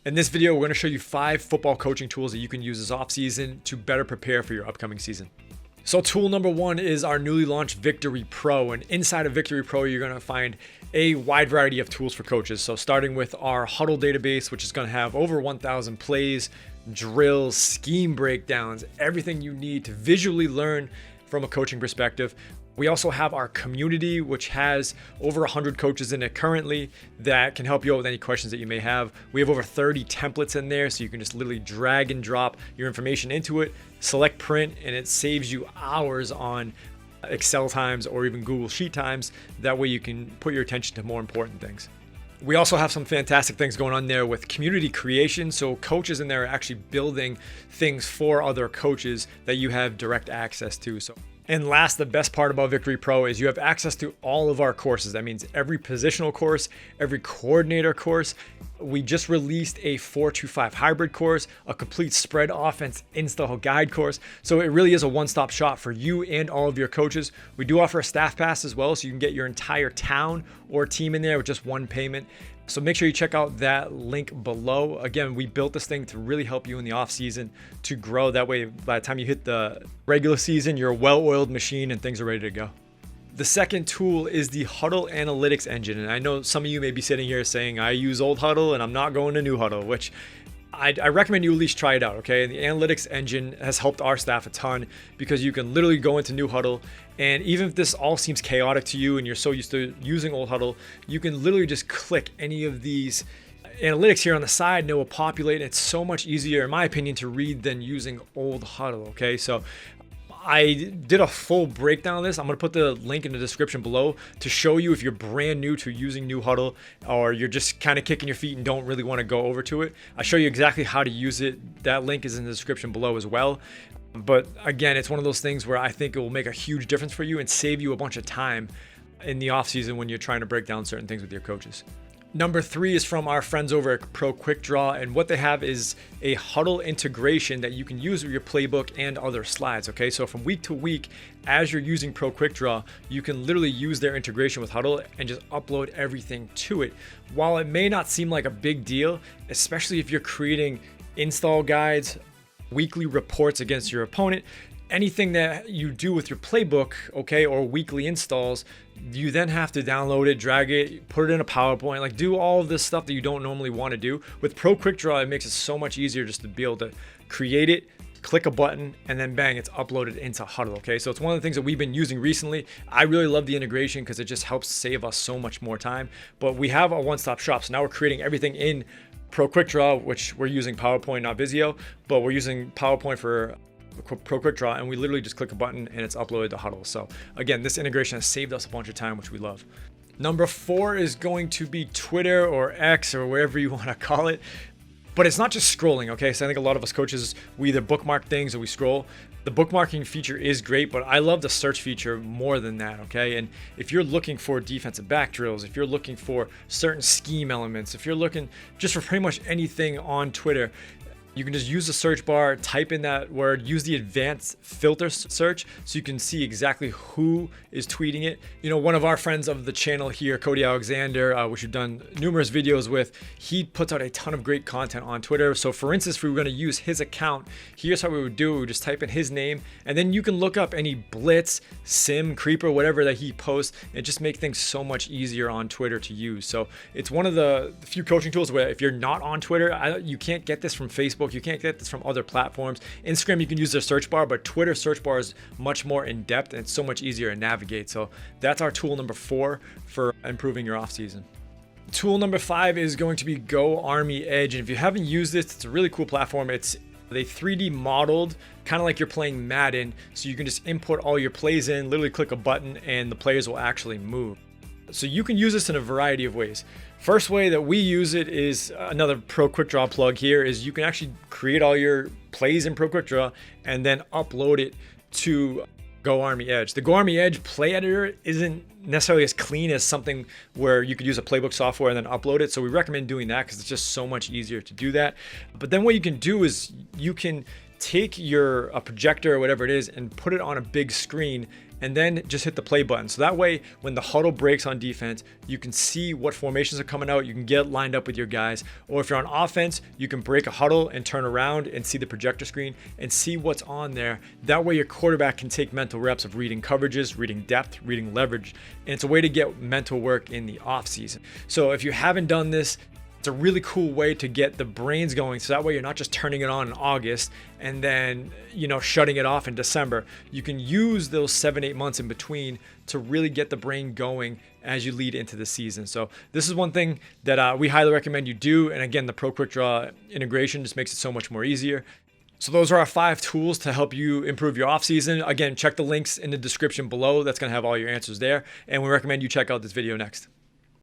In this video, we're going to show you 5 football coaching tools that you can use this offseason to better prepare for your upcoming season. So tool number 1 is our newly launched Victory Pro. And inside of Victory Pro, you're going to find a wide variety of tools for coaches. So starting with our Hudl database, which is going to have over 1,000 plays, drills, scheme breakdowns, everything you need to visually learn from a coaching perspective. We also have our community, which has over 100 coaches in it currently that can help you out with any questions that you may have. We have over 30 templates in there, so you can just literally drag and drop your information into it, select print, and it saves you hours on Excel times or even Google Sheet times. That way you can put your attention to more important things. We also have some fantastic things going on there with community creation. So coaches in there are actually building things for other coaches that you have direct access to. And last, the best part about Victory Pro is you have access to all of our courses. That means every positional course, every coordinator course. We just released a 4-2-5 hybrid course, a complete spread offense install guide course. So it really is a one-stop shop for you and all of your coaches. We do offer a staff pass as well, so you can get your entire town or team in there with just one payment. So make sure you check out that link below. Again, we built this thing to really help you in the off season to grow. That way, by the time you hit the regular season, you're a well-oiled machine and things are ready to go. The second tool is the Hudl Analytics Engine. And I know some of you may be sitting here saying, I use old Hudl and I'm not going to new Hudl, which I recommend you at least try it out, okay? And the Analytics Engine has helped our staff a ton because you can literally go into new Hudl, and even if this all seems chaotic to you and you're so used to using old Hudl, you can literally just click any of these analytics here on the side and it will populate. It's so much easier, in my opinion, to read than using old Hudl, okay? So I did a full breakdown of this. I'm going to put the link in the description below to show you if you're brand new to using new Hudl or you're just kind of kicking your feet and don't really want to go over to it. I'll show you exactly how to use it. That link is in the description below as well. But again, it's one of those things where I think it will make a huge difference for you and save you a bunch of time in the off season when you're trying to break down certain things with your coaches. Number 3 is from our friends over at Pro Quick Draw, and what they have is a Hudl integration that you can use with your playbook and other slides, okay? So from week to week, as you're using Pro Quick Draw, you can literally use their integration with Hudl and just upload everything to it. While it may not seem like a big deal, especially if you're creating install guides, weekly reports against your opponent, anything that you do with your playbook, okay, or weekly installs, you then have to download it, drag it, put it in a PowerPoint, like do all of this stuff that you don't normally want to do. With Pro Quick Draw, it makes it so much easier just to be able to create it, click a button, and then bang, it's uploaded into Hudl, okay? So it's one of the things that we've been using recently. I really love the integration because it just helps save us so much more time. But we have a one-stop shop, so now we're creating everything in Pro Quick Draw, which we're using PowerPoint, not Visio, but we're using PowerPoint for Pro Quick Draw, and we literally just click a button and it's uploaded to Hudl. So again, this integration has saved us a bunch of time, which we love. Number 4 is going to be Twitter or X or wherever you want to call it. But it's not just scrolling, okay? So I think a lot of us coaches, we either bookmark things or we scroll. The bookmarking feature is great, but I love the search feature more than that, okay? And if you're looking for defensive back drills, if you're looking for certain scheme elements, if you're looking just for pretty much anything on Twitter, you can just use the search bar, type in that word, use the advanced filter search so you can see exactly who is tweeting it. You know, one of our friends of the channel here, Cody Alexander, which we've done numerous videos with, he puts out a ton of great content on Twitter. So for instance, if we were going to use his account, here's how we would do it. We would just type in his name, and then you can look up any blitz, sim, creeper, whatever that he posts, and just make things so much easier on Twitter to use. So it's one of the few coaching tools where if you're not on Twitter, you can't get this from Facebook. You can't get this from other platforms. Instagram, you can use their search bar, but Twitter search bar is much more in depth and it's so much easier to navigate. So that's our tool number 4 for improving your off season. Tool number 5 is going to be Go Army Edge. And if you haven't used this, it's a really cool platform. They 3D modeled, kind of like you're playing Madden. So you can just input all your plays in, literally click a button and the players will actually move. So you can use this in a variety of ways. First way that we use it is another Pro Quick Draw plug here is you can actually create all your plays in Pro Quick Draw and then upload it to Go Army Edge. The Go Army Edge play editor isn't necessarily as clean as something where you could use a playbook software and then upload it. So we recommend doing that because it's just so much easier to do that. But then what you can do is you can take a projector or whatever it is and put it on a big screen and then just hit the play button. So that way, when the huddle breaks on defense, you can see what formations are coming out. You can get lined up with your guys. Or if you're on offense, you can break a huddle and turn around and see the projector screen and see what's on there. That way your quarterback can take mental reps of reading coverages, reading depth, reading leverage. And it's a way to get mental work in the off season. So if you haven't done this, it's a really cool way to get the brains going. So that way you're not just turning it on in August and then, shutting it off in December. You can use those 7-8 months in between to really get the brain going as you lead into the season. So this is one thing that we highly recommend you do. And again, the Pro Quick Draw integration just makes it so much more easier. So those are our 5 tools to help you improve your offseason. Again, check the links in the description below. That's going to have all your answers there. And we recommend you check out this video next.